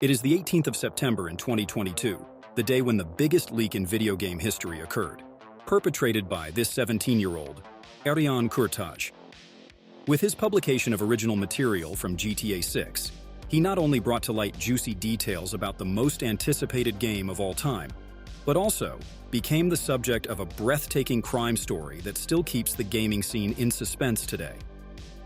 It is the 18th of September in 2022, the day when the biggest leak in video game history occurred, perpetrated by this 17-year-old, Arion Kurtaj. With his publication of original material from GTA 6, he not only brought to light juicy details about the most anticipated game of all time, but also became the subject of a breathtaking crime story that still keeps the gaming scene in suspense today.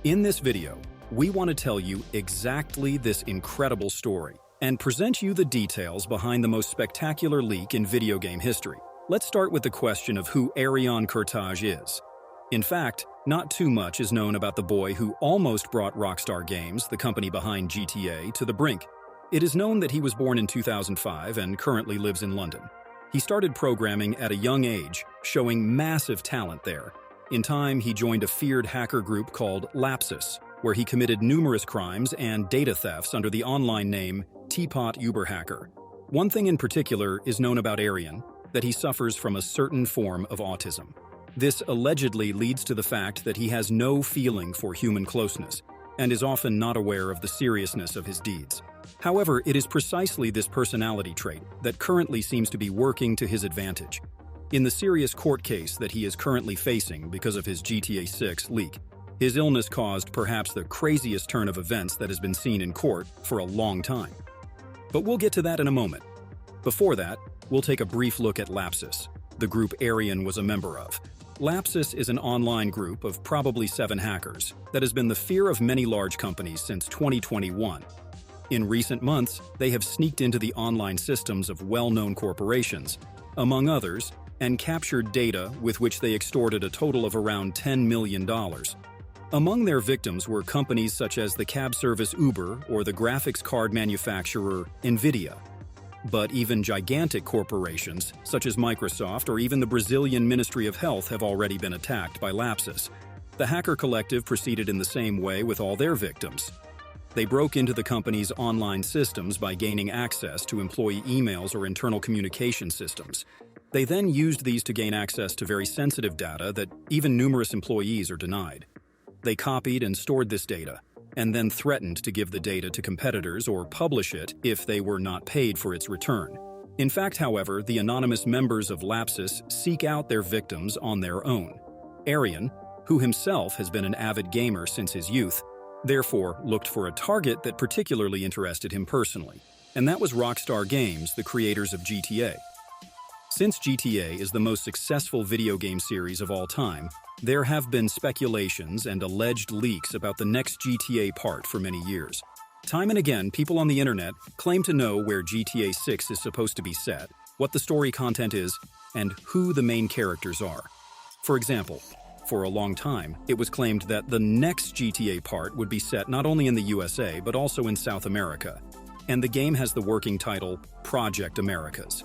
In this video, we want to tell you exactly this incredible story and present you the details behind the most spectacular leak in video game history. Let's start with the question of who Arion Kurtaj is. In fact, not too much is known about the boy who almost brought Rockstar Games, the company behind GTA, to the brink. It is known that he was born in 2005 and currently lives in London. He started programming at a young age, showing massive talent there. In time, he joined a feared hacker group called Lapsus, where he committed numerous crimes and data thefts under the online name Teapot Uber Hacker. One thing in particular is known about Arion, that he suffers from a certain form of autism. This allegedly leads to the fact that he has no feeling for human closeness and is often not aware of the seriousness of his deeds. However, it is precisely this personality trait that currently seems to be working to his advantage. In the serious court case that he is currently facing because of his GTA 6 leak, his illness caused perhaps the craziest turn of events that has been seen in court for a long time. But we'll get to that in a moment. Before that, we'll take a brief look at Lapsus, the group Arion was a member of. Lapsus is an online group of probably 7 hackers that has been the fear of many large companies since 2021. In recent months, they have sneaked into the online systems of well-known corporations, among others, and captured data with which they extorted a total of around $10 million. Among their victims were companies such as the cab service Uber or the graphics card manufacturer Nvidia. But even gigantic corporations, such as Microsoft or even the Brazilian Ministry of Health, have already been attacked by Lapsus. The hacker collective proceeded in the same way with all their victims. They broke into the company's online systems by gaining access to employee emails or internal communication systems. They then used these to gain access to very sensitive data that even numerous employees are denied. They copied and stored this data, and then threatened to give the data to competitors or publish it if they were not paid for its return. In fact, however, the anonymous members of Lapsus seek out their victims on their own. Arion, who himself has been an avid gamer since his youth, therefore looked for a target that particularly interested him personally, and that was Rockstar Games, the creators of GTA. Since GTA is the most successful video game series of all time, there have been speculations and alleged leaks about the next GTA part for many years. Time and again, people on the internet claim to know where GTA 6 is supposed to be set, what the story content is, and who the main characters are. For example, for a long time, it was claimed that the next GTA part would be set not only in the USA, but also in South America, and the game has the working title Project Americas.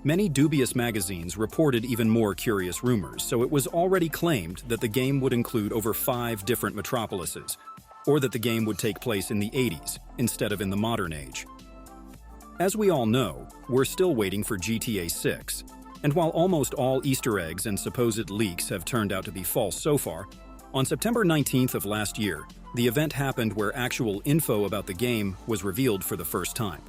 Many dubious magazines reported even more curious rumors, so it was already claimed that the game would include over 5 different metropolises, or that the game would take place in the 80s instead of in the modern age. As we all know, we're still waiting for GTA 6, and while almost all Easter eggs and supposed leaks have turned out to be false so far, on September 19th of last year, the event happened where actual info about the game was revealed for the first time.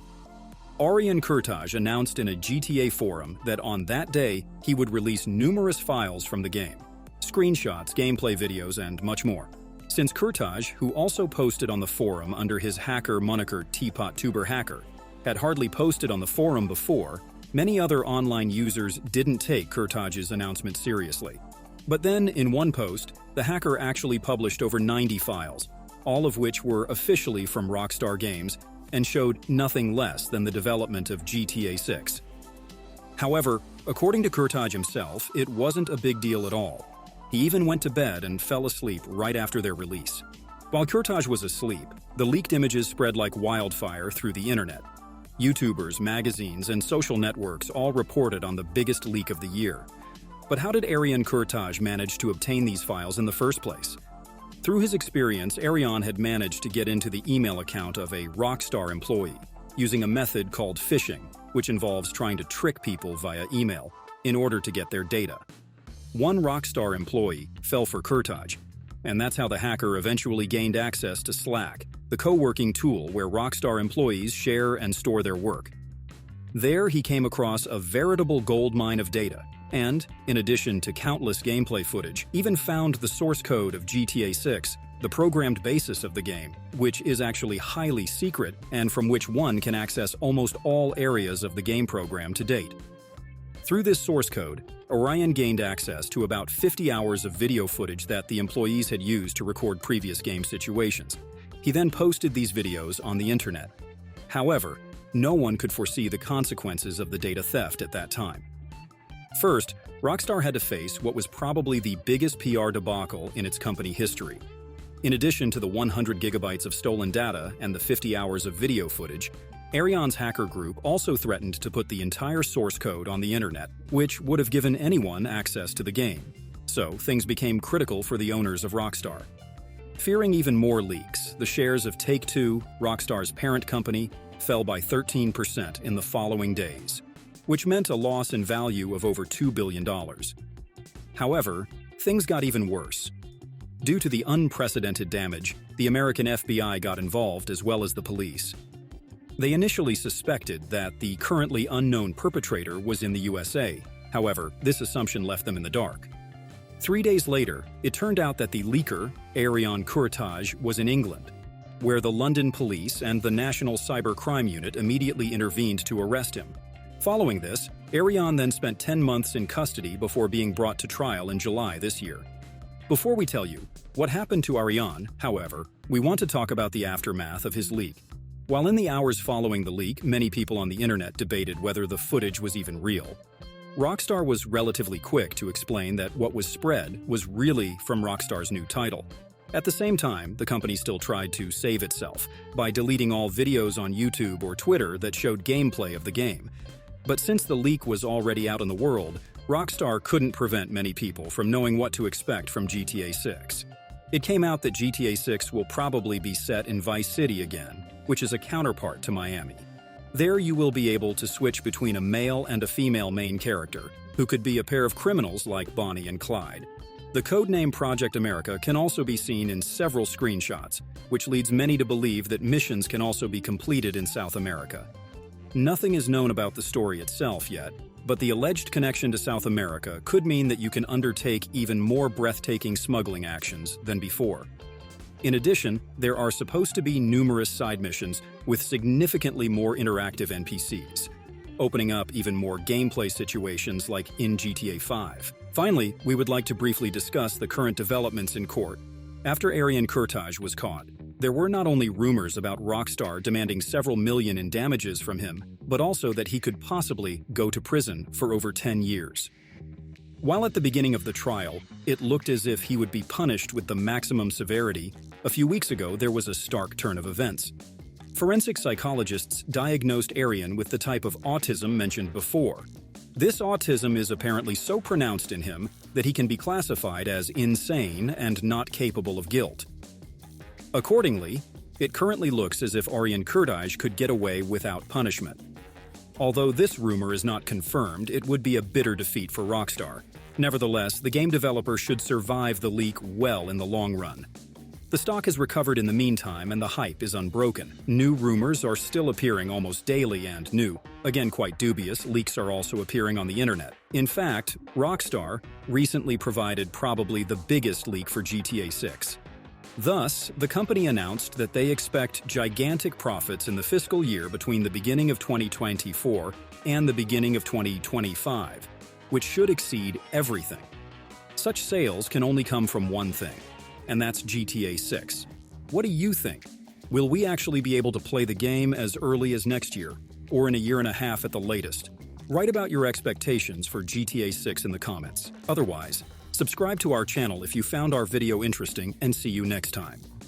Arion Kurtaj announced in a GTA forum that on that day, he would release numerous files from the game, screenshots, gameplay videos, and much more. Since Kurtaj, who also posted on the forum under his hacker moniker Teapot Uber Hacker, had hardly posted on the forum before, many other online users didn't take Kurtaj's announcement seriously. But then, in one post, the hacker actually published over 90 files, all of which were officially from Rockstar Games, and showed nothing less than the development of GTA 6. However, according to Kurtaj himself, it wasn't a big deal at all. He even went to bed and fell asleep right after their release. While Kurtaj was asleep, the leaked images spread like wildfire through the internet. YouTubers, magazines, and social networks all reported on the biggest leak of the year. But how did Arion Kurtaj manage to obtain these files in the first place? Through his experience, Arion had managed to get into the email account of a Rockstar employee, using a method called phishing, which involves trying to trick people via email in order to get their data. One Rockstar employee fell for Kurtaj. and that's how the hacker eventually gained access to Slack, the co-working tool where Rockstar employees share and store their work. There, he came across a veritable goldmine of data, and, in addition to countless gameplay footage, even found the source code of GTA 6, the programmed basis of the game, which is actually highly secret and from which one can access almost all areas of the game program to date. Through this source code, Arion gained access to about 50 hours of video footage that the employees had used to record previous game situations. He then posted these videos on the internet. However, no one could foresee the consequences of the data theft at that time. First, Rockstar had to face what was probably the biggest PR debacle in its company history. In addition to the 100 gigabytes of stolen data and the 50 hours of video footage, Arion's hacker group also threatened to put the entire source code on the internet, which would have given anyone access to the game. So, things became critical for the owners of Rockstar. Fearing even more leaks, the shares of Take-Two, Rockstar's parent company, fell by 13% in the following days, which meant a loss in value of over $2 billion. However, things got even worse. Due to the unprecedented damage, the American FBI got involved as well as the police. They initially suspected that the currently unknown perpetrator was in the USA. However, this assumption left them in the dark. 3 days later, it turned out that the leaker, Arion Kurtaj, was in England, where the London police and the National Cybercrime Unit immediately intervened to arrest him. Following this, Arion then spent 10 months in custody before being brought to trial in July this year. Before we tell you what happened to Arion, however, we want to talk about the aftermath of his leak. While in the hours following the leak, many people on the internet debated whether the footage was even real. Rockstar was relatively quick to explain that what was spread was really from Rockstar's new title. At the same time, the company still tried to save itself by deleting all videos on YouTube or Twitter that showed gameplay of the game. But since the leak was already out in the world, Rockstar couldn't prevent many people from knowing what to expect from GTA 6. It came out that GTA 6 will probably be set in Vice City again, which is a counterpart to Miami. There you will be able to switch between a male and a female main character, who could be a pair of criminals like Bonnie and Clyde. The codename Project America can also be seen in several screenshots, which leads many to believe that missions can also be completed in South America. Nothing is known about the story itself yet, but the alleged connection to South America could mean that you can undertake even more breathtaking smuggling actions than before. In addition, there are supposed to be numerous side missions with significantly more interactive NPCs, opening up even more gameplay situations like in GTA 5. Finally, we would like to briefly discuss the current developments in court. After Arion Kurtaj was caught, there were not only rumors about Rockstar demanding several million in damages from him, but also that he could possibly go to prison for over 10 years. While at the beginning of the trial, it looked as if he would be punished with the maximum severity, a few weeks ago there was a stark turn of events. Forensic psychologists diagnosed Arion with the type of autism mentioned before. This autism is apparently so pronounced in him that he can be classified as insane and not capable of guilt. Accordingly, it currently looks as if Arion Kurtaj could get away without punishment. Although this rumor is not confirmed, it would be a bitter defeat for Rockstar. Nevertheless, the game developer should survive the leak well in the long run. The stock has recovered in the meantime and the hype is unbroken. New rumors are still appearing almost daily and new, again quite dubious, leaks are also appearing on the internet. In fact, Rockstar recently provided probably the biggest leak for GTA 6. Thus, the company announced that they expect gigantic profits in the fiscal year between the beginning of 2024 and the beginning of 2025, which should exceed everything. Such sales can only come from one thing, and that's GTA 6. What do you think? Will we actually be able to play the game as early as next year, or in a year and a half at the latest? Write about your expectations for GTA 6 in the comments. Otherwise, subscribe to our channel if you found our video interesting, and see you next time.